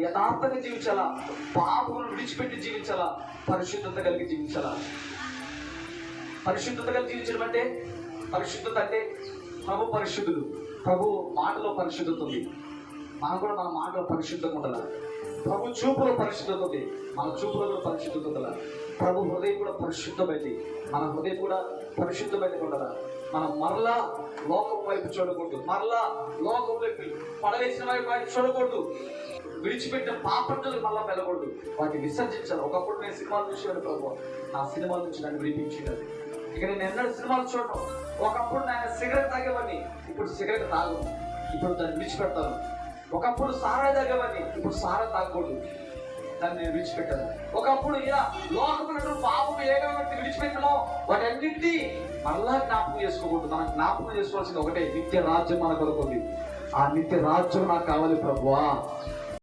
యథార్థంగా జీవించాలా, పాపమును విడిచిపెట్టి జీవించాలా, పరిశుద్ధత కలిగి జీవించాలా. పరిశుద్ధత కలిగి జీవించడం అంటే, పరిశుద్ధత అంటే ప్రభు పరిశుద్ధుడు, ప్రభు మాటలో పరిశుద్ధత ఉంది, మనం కూడా మన మాటలో పరిశుద్ధంగా ఉండాలి. ప్రభు చూపులో పరిశుద్ధత ఉంది, మన చూపులో కూడా పరిశుద్ధత ఉండాలి. ప్రభు హృదయం కూడా పరిశుద్ధమైంది, మన హృదయం కూడా పరిశుద్ధమైనది ఉండాలి. మనం మరలా లోకం వైపు చూడకూడదు, మరలా లోకం వైపు పడవేసిన వైపు చూడకూడదు, విడిచిపెట్టిన పాపంటలు మళ్ళా వెళ్ళకూడదు, వాటిని విసర్జించాలి. ఒకప్పుడు నేను సినిమాలు చూసేవాడు, ప్రభు నా సినిమాల నుంచి నన్ను విడిపించింది. ఇక నేను ఎన్నడూ సినిమాలు చూడను. ఒకప్పుడు నేను సిగరెట్ తాగేవాడిని, ఇప్పుడు సిగరెట్ తాగను, ఇప్పుడు దాన్ని విడిచిపెడతాను. ఒకప్పుడు సారాయి తాగేవాడిని, ఇప్పుడు సారా తాగకూడదు, దాన్ని నేను విడిచిపెట్టాను. ఒకప్పుడు ఇలా లోకములను పాపం ఏదైతే విడిచిపెట్టామో వాటన్నింటినీ మళ్ళా జ్ఞాపకం చేసుకోకూడదు. మనం జ్ఞాపకం చేసుకోవాల్సింది ఒకటే, నిత్య రాజ్యం మన కొరకు ఉంది. ఆ నిత్య రాజ్యం నాకు కావాలి ప్రభువా.